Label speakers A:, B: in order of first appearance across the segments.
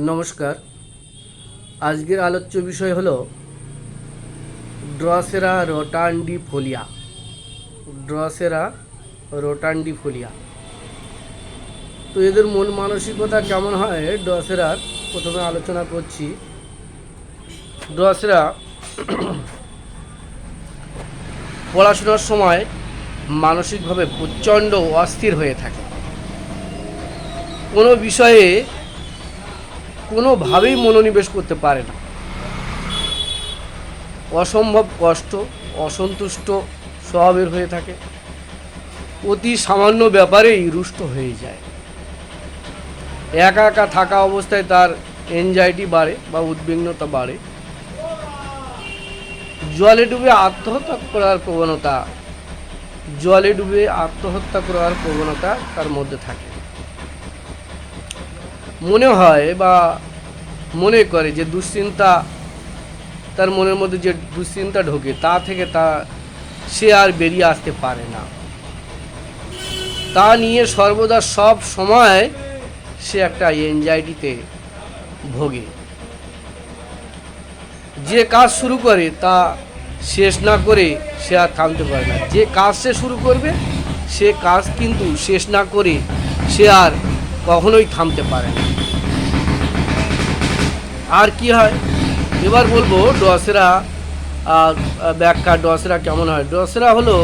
A: নমস্কার। আজকের আলোচ্য বিষয় হলো ড্রসেরা রোটান্ডিফোলিয়া। ড্রসেরা রোটান্ডিফোলিয়া। তো এদের মন মানসিকতা কেমন হয় ড্রসেরার, প্রথমে আলোচনা করছি। ড্রসেরা পড়াশোনার সময় মানসিকভাবে প্রচণ্ড অস্থির হয়ে থাকে। কোনো বিষয়ে কোনোভাবেই মনোনিবেশ করতে পারে না। অসম্ভব কষ্ট, অসন্তুষ্ট স্বভাবের হয়ে থাকে। অতি সামান্য ব্যাপারেই রুষ্ট হয়ে যায়। একা একা থাকা অবস্থায় তার এনজাইটি বাড়ে বা উদ্বিগ্নতা বাড়ে। জলে ডুবে আত্মহত্যা করার প্রবণতা তার মধ্যে থাকে। মনে হয় বা মনে করে যে দুশ্চিন্তা, তার মনের মধ্যে যে দুশ্চিন্তা ঢোকে তা থেকে সে আর বেরিয়ে আসতে পারে না। তা নিয়ে সর্বদা সব সময় সে একটা এনজাইটিতে ভোগে। যে কাজ শুরু করে তা শেষ না করে সে আর থামতে পারে না। যে কাজ সে শুরু করবে সে কাজ কিন্তু শেষ না করে সে আর কখনোই থামতে পারে না। আর কি হয় এবার বলবো। ড্রসেরা ব্যাখ্যা। ড্রসেরা কেমন হয়? ড্রসেরা হলো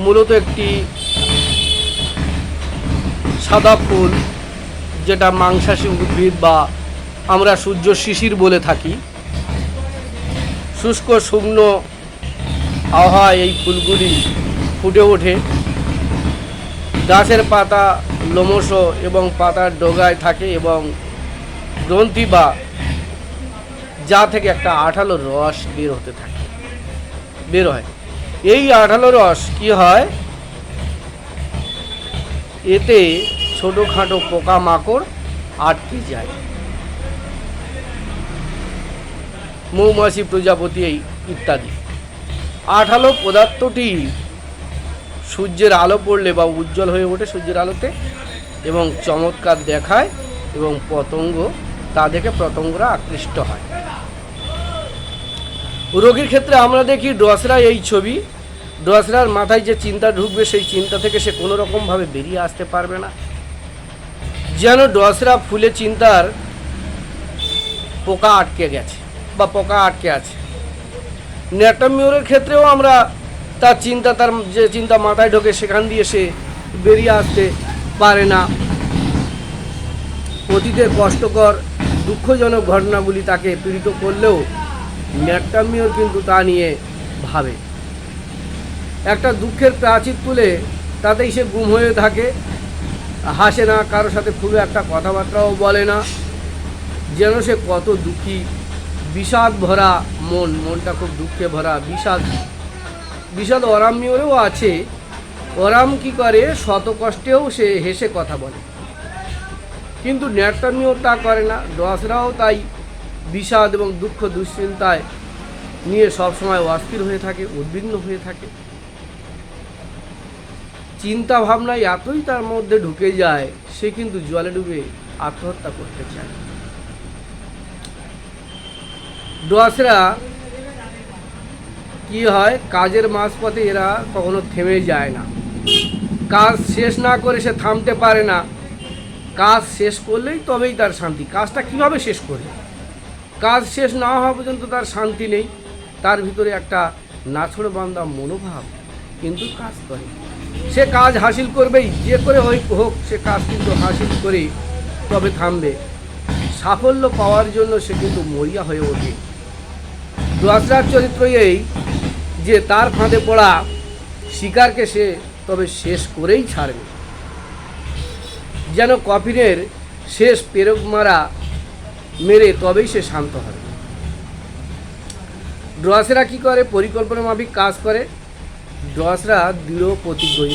A: মূলত একটি সাদা ফুল, যেটা মাংসাশী উদ্ভিদ বা আমরা সূর্য শিশির বলে থাকি। শুষ্ক শুকনো আবহাওয়ায় এই ফুলগুলি ফুটে ওঠে। গাছের পাতা লোমশ এবং পাতার ডগায় থাকে এবং গ্রন্থি বা যা থেকে একটা আঠালো রস বের হয়। এই আঠালো রস কি হয়, এতে ছোটোখাটো পোকামাকড় আটকে যায়। মৌমাছি, প্রজাপতি ইত্যাদি। আঠালো পদার্থটি সূর্যের আলো পড়লে বা উজ্জ্বল হয়ে ওঠে সূর্যের আলোতে এবং চমৎকার দেখায় এবং তা দেখে পতঙ্গরা আকৃষ্ট হয়। রোগীর ক্ষেত্রে আমরা দেখি ড্রসেরা এই ছবি। ড্রসেরার মাথায় যে চিন্তা ঢুকবে সেই চিন্তা থেকে সে কোনো রকমভাবে বেরিয়ে আসতে পারবে না। যেন ড্রসেরা ফুলে চিন্তার পোকা আটকে আছে। ন্যাটামিওরের ক্ষেত্রেও আমরা তার যে চিন্তা মাথায় ঢোকে সেখান দিয়ে সে বেরিয়ে আসতে পারে না। অতীতের কষ্টকর দুঃখজনক ঘটনাগুলি তাকে পীড়িত করলেও ন্যাটামিওর কিন্তু তা নিয়ে ভাবে। একটা দুঃখের প্রাচীর তুলে তাতেই সে গুম হয়ে থাকে, হাসে না, কারোর সাথে খুব একটা কথাবার্তাও বলে না। যেন সে কত দুঃখী, বিষাদ ভরা মনটা খুব দুঃখে ভরা। বিষাদ অরামিওরেও আছে। অরাম কি করে, শত কষ্টেও সে হেসে কথা বলে, কিন্তু ন্যাটামিওর তা করে না। ড্রসেরাও তাই বিষাদ এবং দুঃখ দুশ্চিন্তায় নিয়ে সবসময় অস্থির হয়ে থাকে, উদ্বিগ্ন হয়ে থাকে। চিন্তা ভাবনায় এতই তার মধ্যে ঢুকে যায় সে কিন্তু জলে ডুবে আত্মহত্যা করতে চায়। ড্রসেরা কি হয়, কাজের মাঝপথে এরা কখনো থেমে যায় না। কাজ শেষ না করে সে থামতে পারে না। কাজ শেষ করলেই তবেই তার শান্তি। কাজটা কিভাবে শেষ করবে? কাজ শেষ না হওয়া পর্যন্ত তার শান্তি নেই। তার ভিতরে একটা নাছোড়বান্দা মনোভাব কিন্তু কাজ করে। সে কাজ হাসিল করবেই, যে করে হোক সে কাজ কিন্তু হাসিল করে তবে থামবে। সাফল্য পাওয়ার জন্য সে কিন্তু মরিয়া হয়ে ওঠে। ড্রসেরার চরিত্র এই যে তার ফাঁদে পড়া শিকারকে সে তবে শেষ করেই ছাড়বে। যেন কফিনের শেষ পেরেক মেরে তবেই সে শান্ত হবে। ড্রসেরা কি করে, পরিকল্পনা মাফিক কাজ করে। ড্রসেরা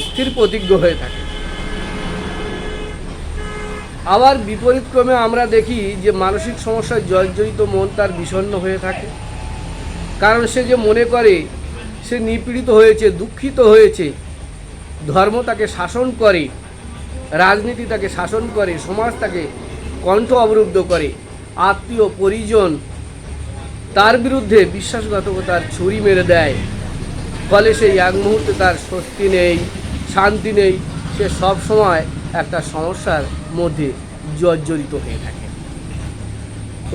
A: স্থির প্রতিজ্ঞ হয়ে থাকে। আবার বিপরীতক্রমে আমরা দেখি যে মানসিক সমস্যায় জর্জরিত মন তার বিষণ্ণ হয়ে থাকে। কারণ সে যে মনে করে সে নিপীড়িত হয়েছে, দুঃখিত হয়েছে। ধর্ম তাকে শাসন করে, রাজনীতি তাকে শাসন করে, সমাজ তাকে কণ্ঠ অবরুদ্ধ করে। আত্মীয় পরিজন তার বিরুদ্ধে বিশ্বাসঘাতকতার ছুরি মেরে দেয়, ফলে সেই এক মুহূর্তে তার স্বস্তি নেই, শান্তি নেই, সে সব সময় একটা সমস্যার মধ্যে জর্জরিত হয়ে থাকে।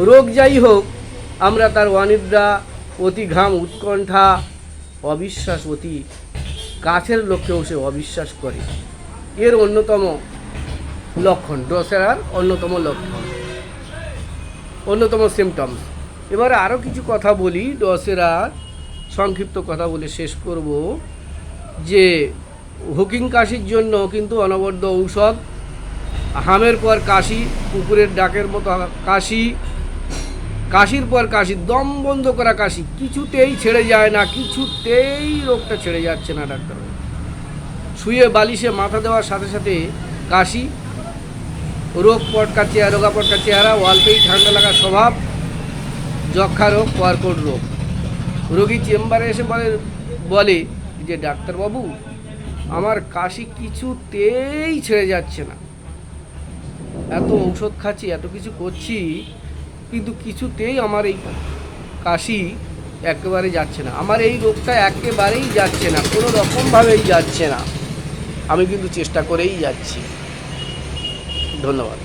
A: রোগ যাই হোক, আমরা তার অনিদ্রা, অতি ঘাম, উৎকণ্ঠা, অবিশ্বাস, অতি কাছের লোককেও সে অবিশ্বাস করে, এর অন্যতম লক্ষণ, ড্রসেরার অন্যতম লক্ষণ, অন্যতম সিমটমস। এবারে আরও কিছু কথা বলি ড্রসেরার, সংক্ষিপ্ত কথা বলে শেষ করব যে হুকিং কাশির জন্য কিন্তু অনবদ্য ঔষধ, হামের পর কাশি, কুকুরের ডাকের মতো কাশি, কাশির পর কাশি, দম বন্ধ করা কাশি, কিছুতেই ছেড়ে যায় না, কিছুতেই রোগটা ছেড়ে যাচ্ছে না ডাক্তার। শুয়ে বালিশে মাথা দেওয়ার সাথে সাথে কাশি, রোগা পটকা চেহারা, অল্পেই ঠান্ডা লাগা স্বভাব, যক্ষা রোগ, কর্কট রোগ। রোগী চেম্বারে এসে বলে যে ডাক্তারবাবু, আমার কাশি কিছুতেই ছেড়ে যাচ্ছে না, এত ঔষধ খাচ্ছি, এত কিছু করছি, কিন্তু কিছুতেই আমার এই কাশি একেবারে যাচ্ছে না, আমার এই রোগটা একেবারেই যাচ্ছে না, কোনো রকমভাবেই যাচ্ছে না, আমি কিন্তু চেষ্টা করেই যাচ্ছি। ধন্যবাদ।